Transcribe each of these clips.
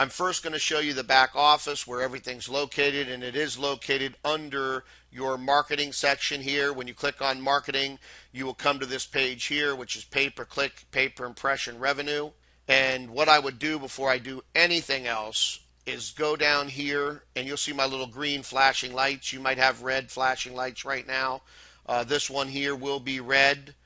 I'm first going to show you the back office where everything's located, and it is located under your marketing section here. When you click on marketing, you will come to this page here, which is pay-per-click, pay-per-impression revenue. And what I would do before I do anything else is go down here, and you'll see my little green flashing lights. You might have red flashing lights right now. This one here will be red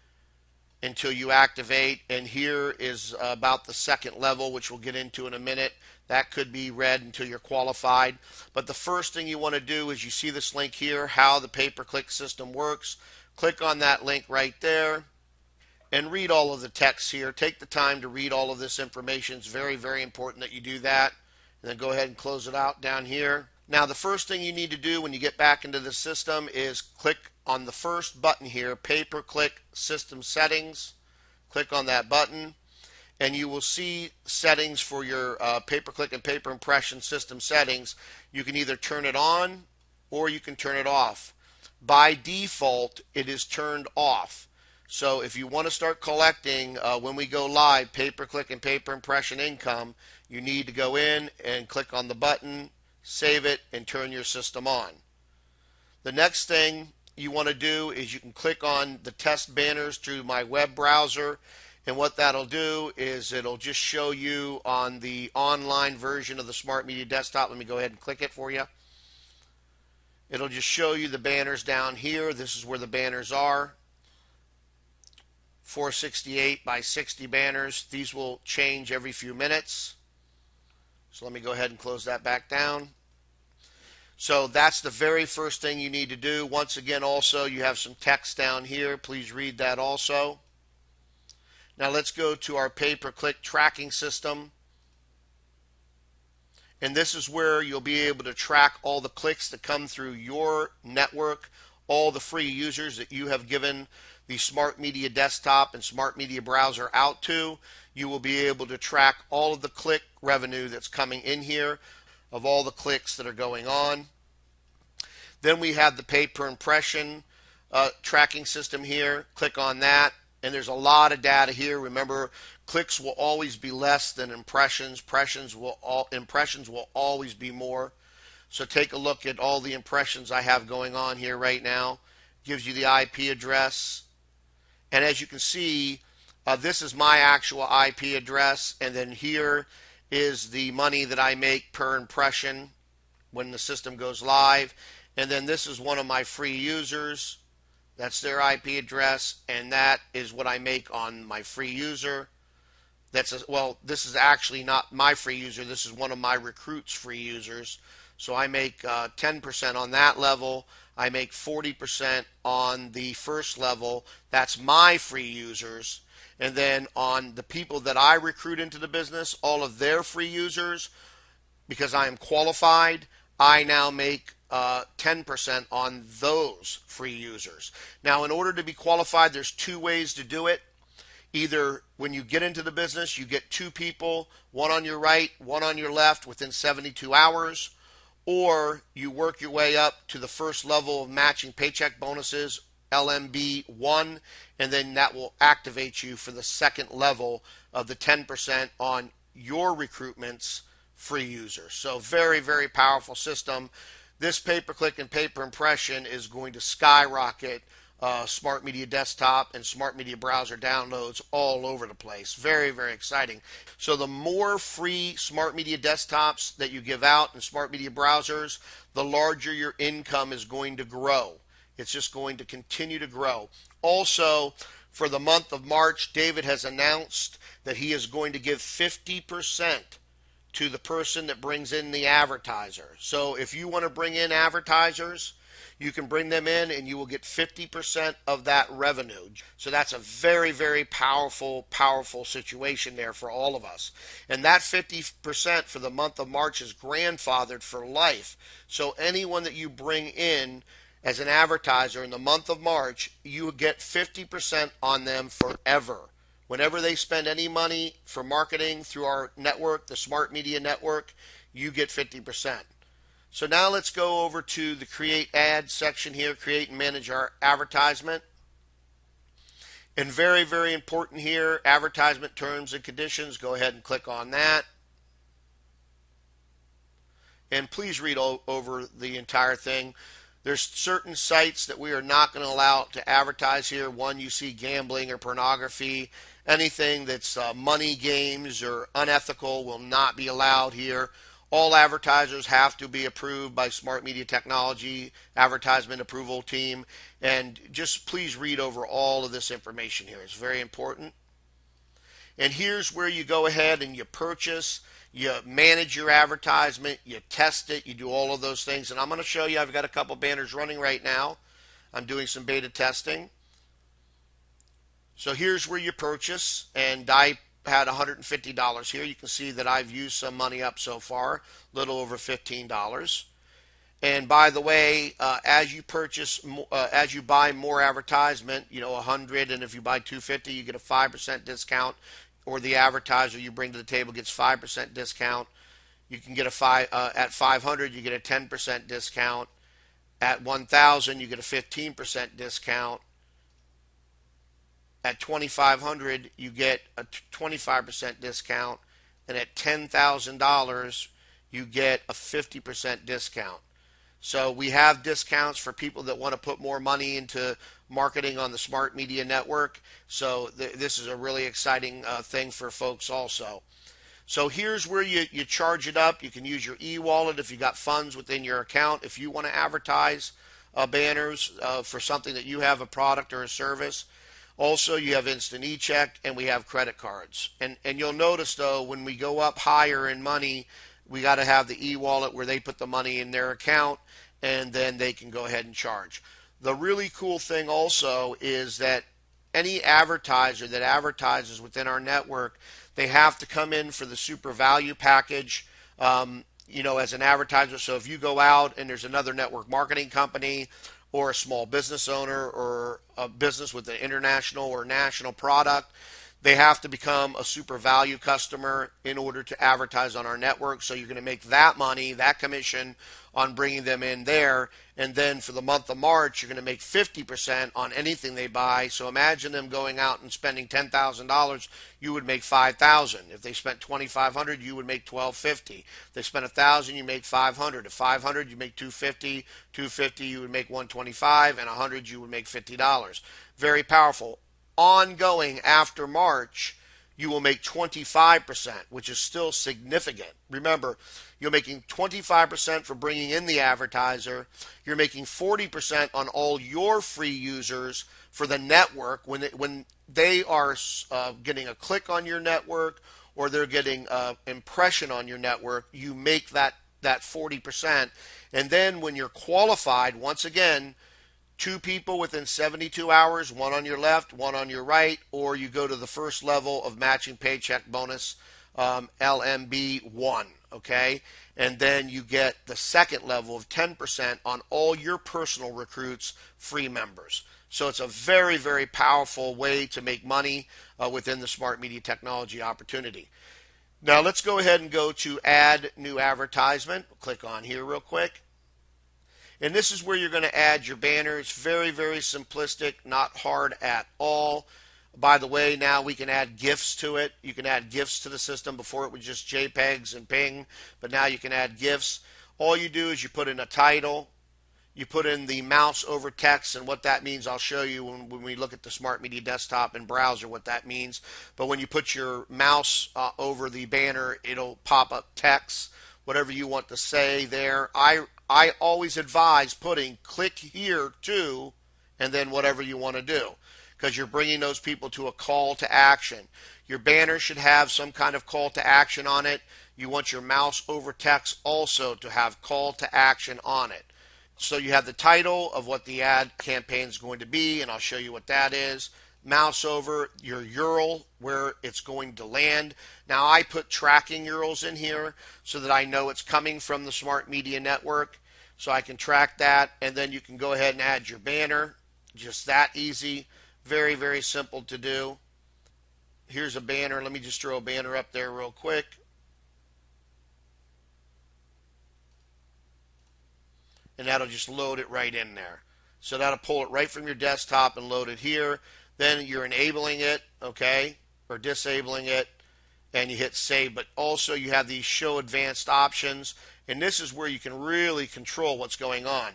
until you activate, and here is about the second level, which we'll get into in a minute. That could be red until you're qualified. But the first thing you want to do is, you see this link here, how the pay-per-click system works. Click on that link right there and read all of the text here. Take the time to read all of this information. It's very, very important that you do that. And then go ahead and close it out down here. Now, the first thing you need to do when you get back into the system is click on the first button here, pay-per-click system settings. Click on that button, and you will see settings for your pay-per-click and pay-per-impression system settings. You can either turn it on or you can turn it off. By default, it is turned off. So if you want to start collecting when we go live pay-per-click and pay-per-impression income, you need to go in and click on the button, save it, and turn your system on. The next thing you want to do is you can click on the test banners through my web browser, and what that'll do is it'll just show you on the online version of the Smart Media Desktop. Let me go ahead and click it for you. It'll just show you the banners down here. This is where the banners are. 468 by 60 banners. These will change every few minutes. So let me go ahead and close that back down. So that's the very first thing you need to do. Once again, also, you have some text down here. Please read that also. Now let's go to our pay-per-click tracking system. And this is where you'll be able to track all the clicks that come through your network, all the free users that you have given the Smart Media Desktop and Smart Media Browser out to. You will be able to track all of the click revenue that's coming in here, of all the clicks that are going on. Then we have the pay-per-impression tracking system here. Click on that, and there's a lot of data here. Remember, clicks will always be less than impressions. Impressions will always be more. So take a look at all the impressions I have going on here right now. Gives you the IP address. And as you can see, this is my actual IP address, and then here is the money that I make per impression when the system goes live. And then this is one of my free users. That's their IP address, and that is what I make on my free user. Well, this is actually not my free user. This is one of my recruits' free users. So I make 10% on that level. I make 40% on the first level. That's my free users. And then on the people that I recruit into the business, all of their free users, because I am qualified, I now make 10% on those free users. Now, in order to be qualified, there's two ways to do it. Either when you get into the business, you get two people, one on your right, one on your left, within 72 hours, or you work your way up to the first level of matching paycheck bonuses, LMB 1, and then that will activate you for the second level of the 10% on your recruitment's free users. So very, very powerful system. This pay-per-click and pay-per-impression is going to skyrocket Smart Media Desktop and Smart Media Browser downloads all over the place. Very, very exciting. So the more free Smart Media Desktops that you give out and Smart Media Browsers, the larger your income is going to grow. It's just going to continue to grow. Also, for the month of March, David has announced that he is going to give 50% to the person that brings in the advertiser. So if you want to bring in advertisers, you can bring them in and you will get 50% of that revenue. So that's a very, very powerful situation there for all of us. And that 50% for the month of March is grandfathered for life. So anyone that you bring in as an advertiser in the month of March, you get 50% on them forever. Whenever they spend any money for marketing through our network, the Smart Media Network, you get 50%. So now let's go over to the Create Ad section here, create and manage our advertisement. And very, very important here, advertisement terms and conditions. Go ahead and click on that. And please read over the entire thing. There's certain sites that we are not going to allow to advertise here. One, you see gambling or pornography. Anything that's money games or unethical will not be allowed here. All advertisers have to be approved by Smart Media Technology Advertisement Approval Team. And just please read over all of this information here. It's very important. And here's where you go ahead and you purchase, you manage your advertisement, you test it, you do all of those things. And I'm going to show you, I've got a couple banners running right now. I'm doing some beta testing. So here's where you purchase, and I had $150 here. You can see that I've used some money up so far, a little over $15. And by the way, as you purchase, as you buy more advertisement, 100, and if you buy 250, you get a 5% discount, or the advertiser you bring to the table gets 5% discount. You can get at 500, you get a 10% discount. At 1,000, you get a 15% discount. At 2,500, you get a 25% discount, and at $10,000, you get a 50% discount. So we have discounts for people that want to put more money into marketing on the Smart Media Network. So this is a really exciting thing for folks also. So here's where you charge it up. You can use your e-wallet if you got funds within your account. If you want to advertise banners for something that you have, a product or a service. Also, you have instant e-check, and we have credit cards. And you'll notice, though, when we go up higher in money, we got to have the e-wallet where they put the money in their account, and then they can go ahead and charge. The really cool thing also is that any advertiser that advertises within our network, they have to come in for the super value package, as an advertiser. So if you go out and there's another network marketing company or a small business owner or a business with an international or national product, they have to become a super value customer in order to advertise on our network. So you're going to make that money, that commission on bringing them in there. And then for the month of March, you're going to make 50% on anything they buy. So imagine them going out and spending $10,000, you would make $5,000. If they spent $2,500, you would make $1,250. If they spent $1,000, you make $500. If $500, you make $250. $250, you would make $125, and $100, you would make $50. Very powerful. Ongoing after March, you will make 25%, which is still significant. Remember, you're making 25% for bringing in the advertiser. You're making 40% on all your free users for the network when they are getting a click on your network or they're getting an impression on your network. You make that 40%. And then when you're qualified, once again, 2 people within 72 hours, 1 on your left, 1 on your right, or you go to the first level of matching paycheck bonus, LMB1, okay? And then you get the second level of 10% on all your personal recruits, free members. So it's a very, very powerful way to make money within the Smart Media Technology opportunity. Now let's go ahead and go to Add New Advertisement. Click on here real quick. And this is where you're going to add your banner. It's very, very simplistic, not hard at all. By the way, now we can add GIFs to it. You can add GIFs to the system. Before it was just JPEGs and PNG, but now you can add GIFs. All you do is you put in a title, you put in the mouse over text, and what that means I'll show you when we look at the Smart Media Desktop and browser what that means. But when you put your mouse over the banner, it'll pop up text, whatever you want to say there. I always advise putting click here to, and then whatever you want to do, because you're bringing those people to a call to action. Your banner should have some kind of call to action on it. You want your mouse over text also to have call to action on it. So you have the title of what the ad campaign is going to be, and I'll show you what that is. Mouse over your URL where it's going to land. Now I put tracking URLs in here so that I know it's coming from the Smart Media Network, so I can track that, and then you can go ahead and add your banner. Just that easy. Very, very simple to do. Here's a banner. Let me just throw a banner up there real quick. And that'll just load it right in there. So that'll pull it right from your desktop and load it here. Then you're enabling it, okay, or disabling it. and you hit save. But also you have these show advanced options, and this is where you can really control what's going on.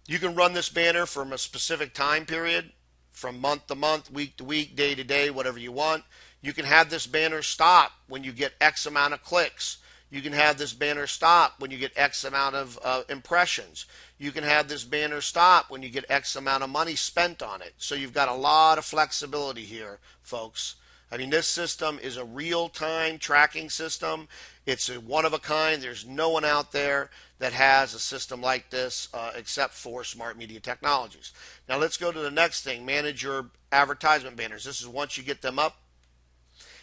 You can run this banner from a specific time period, from month to month, week to week, day to day, whatever you want. You can have this banner stop when you get X amount of clicks. You can have this banner stop when you get X amount of impressions. You can have this banner stop when you get X amount of money spent on it. So you've got a lot of flexibility here, folks. I mean, this system is a real-time tracking system. It's a one of a kind. There's no one out there that has a system like this except for Smart Media Technologies. Now let's go to the next thing, manage your advertisement banners. This is once you get them up.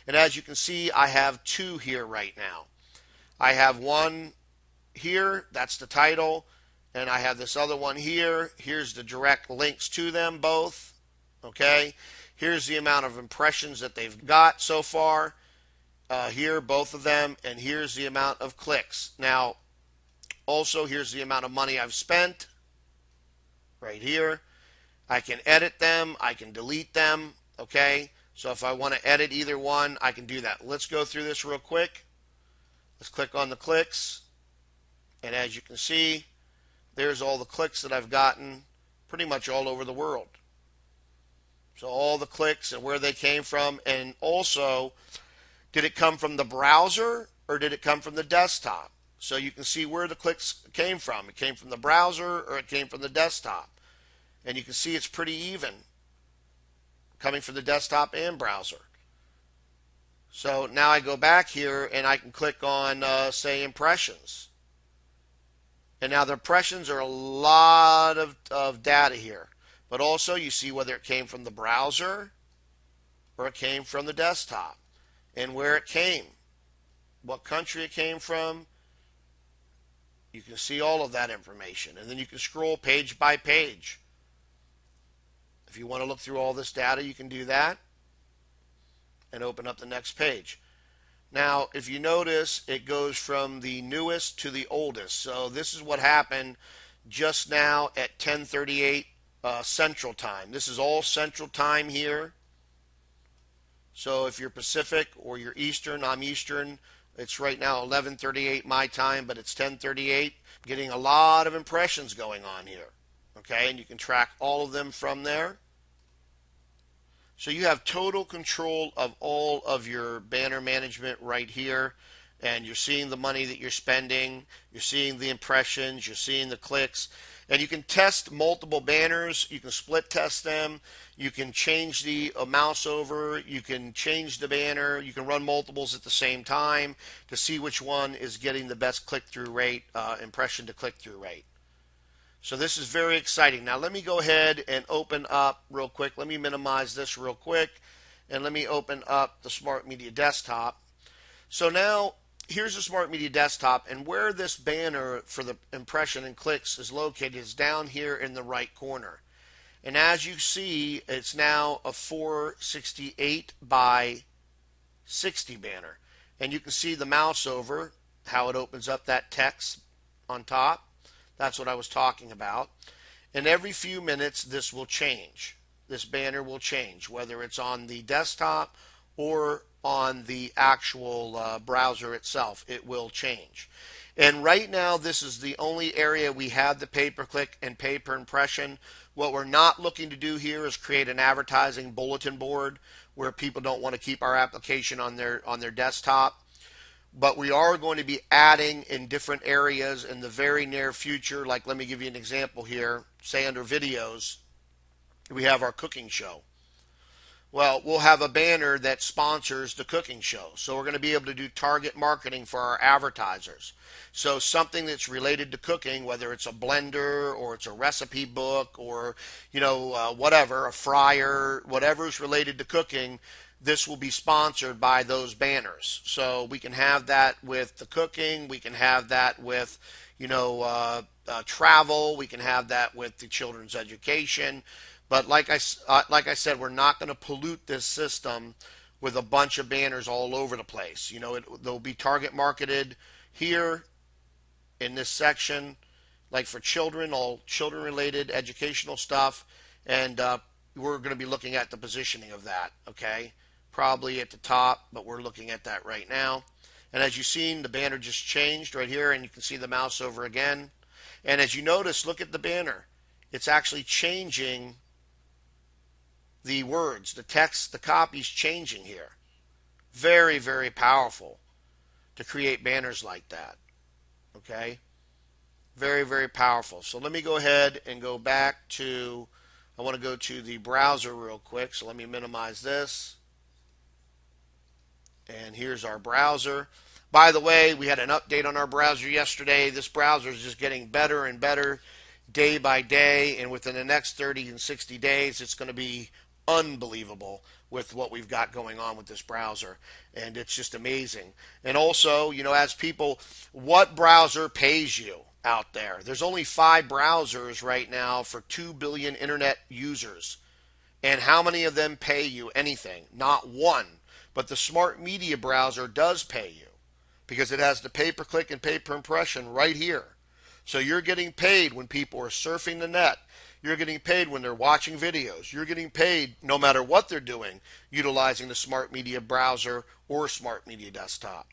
And as you can see, I have two here right now. I have one here, that's the title, and I have this other one here. Here's the direct links to them both, okay? Here's the amount of impressions that they've got so far. Here, both of them, and here's the amount of clicks. Now, also, here's the amount of money I've spent right here. I can edit them. I can delete them, okay? So if I want to edit either one, I can do that. Let's go through this real quick. Let's click on the clicks. And as you can see, there's all the clicks that I've gotten pretty much all over the world. So all the clicks and where they came from, and also, did it come from the browser or did it come from the desktop? So you can see where the clicks came from. It came from the browser or it came from the desktop. And you can see it's pretty even, coming from the desktop and browser. So now I go back here and I can click on, say, impressions. And now the impressions are a lot of data here. But also you see whether it came from the browser or it came from the desktop. And where it came, what country it came from. You can see all of that information. And then you can scroll page by page. If you want to look through all this data, you can do that and open up the next page. Now, if you notice, it goes from the newest to the oldest. So this is what happened just now at 10:38 Central Time. This is all Central Time here. So if you're Pacific or you're Eastern, I'm Eastern. It's right now 11:38 my time, but it's 10:38. Getting a lot of impressions going on here. Okay, and you can track all of them from there. So you have total control of all of your banner management right here. And you're seeing the money that you're spending. You're seeing the impressions. You're seeing the clicks. And you can test multiple banners. You can split test them. You can change the mouse over. You can change the banner. You can run multiples at the same time to see which one is getting the best click-through rate, impression to click-through rate. So this is very exciting. Now let me go ahead and open up real quick. Let me minimize this real quick. And let me open up the Smart Media Desktop. So now here's the Smart Media Desktop, and where this banner for the impression and clicks is located is down here in the right corner. And as you see, it's now a 468 by 60 banner. And you can see the mouse over, how it opens up that text on top. That's what I was talking about. And every few minutes, this will change. This banner will change, whether it's on the desktop or on the actual browser itself. It will change. And right now, this is the only area we have the pay-per-click and pay-per-impression. What we're not looking to do here is create an advertising bulletin board where people don't want to keep our application on their desktop. But we are going to be adding in different areas in the very near future. Like, let me give you an example here. Say under videos, we have our cooking show. Well, we'll have a banner that sponsors the cooking show. So we're going to be able to do target marketing for our advertisers. So something that's related to cooking, whether it's a blender or it's a recipe book or, whatever, a fryer, whatever is related to cooking, this will be sponsored by those banners. So we can have that with the cooking. We can have that with, travel. We can have that with the children's education. But like I said, we're not going to pollute this system with a bunch of banners all over the place. They'll be target marketed here in this section, like for children, all children-related educational stuff. And we're going to be looking at the positioning of that, okay? probably at the top, but we're looking at that right now. And as you've seen, the banner just changed right here, and you can see the mouse over again. And as you notice, look at the banner. It's actually changing the words, the text, the copy's changing here. Very, very powerful to create banners like that. Okay? Very, very powerful. So let me go ahead and go back to, I want to go to the browser real quick. So let me minimize this. And here's our browser. By the way, we had an update on our browser yesterday. This browser is just getting better and better day by day. And within the next 30 and 60 days, it's going to be unbelievable with what we've got going on with this browser. And it's just amazing. And also, you know, as people, what browser pays you out there? There's only 5 browsers right now for 2 billion internet users. And how many of them pay you anything? Not one. But the Smart Media browser does pay you because it has the pay-per-click and pay-per-impression right here. So you're getting paid when people are surfing the net. You're getting paid when they're watching videos. You're getting paid no matter what they're doing utilizing the Smart Media browser or Smart Media desktop.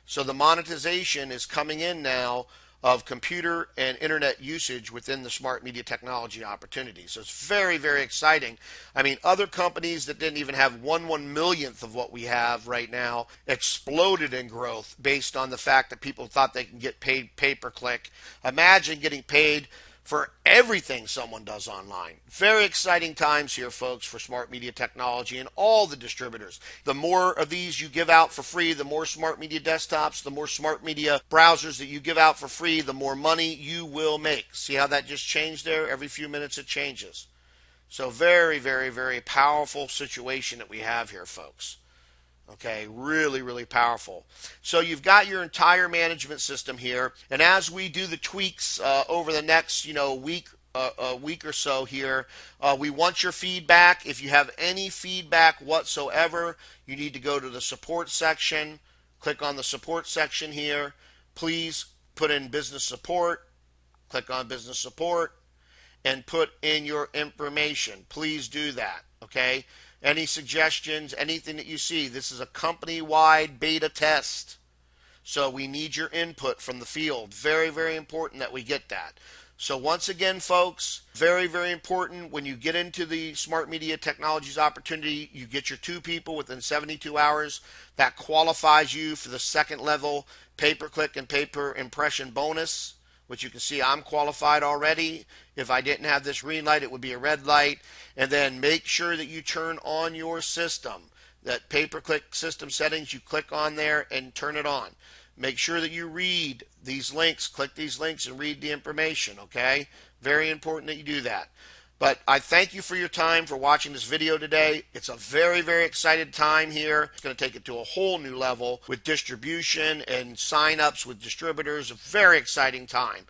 So the monetization is coming in now of computer and internet usage within the smart media technology opportunity. So it's very, very exciting. I mean, other companies that didn't even have 1/1,000,000th of what we have right now exploded in growth based on the fact that people thought they can get paid pay-per-click. Imagine getting paid for everything someone does online. Very exciting times here, folks, for smart media technology and all the distributors. The more of these you give out for free, the more smart media desktops, the more smart media browsers that you give out for free, the more money you will make. See how that just changed there? Every few minutes it changes. So very, very, very powerful situation that we have here, folks. Okay, really, really powerful. So you've got your entire management system here, and as we do the tweaks over the next, week or so here, we want your feedback. If you have any feedback whatsoever, you need to go to the support section. Click on the support section here. Please put in business support. Click on business support and put in your information. Please do that. Okay. Any suggestions, anything that you see. This is a company-wide beta test. So we need your input from the field. Very, very important that we get that. So once again, folks, very, very important when you get into the Smart Media Technologies opportunity, you get your 2 people within 72 hours. That qualifies you for the second level pay-per-click and pay-per-impression bonus, which you can see I'm qualified already. If I didn't have this green light, it would be a red light. And then make sure that you turn on your system. That pay-per-click system settings, you click on there and turn it on. Make sure that you read these links, click these links and read the information, okay? Very important that you do that. But I thank you for your time for watching this video today. It's a very, very excited time here. It's going to take it to a whole new level with distribution and sign-ups with distributors. A very exciting time.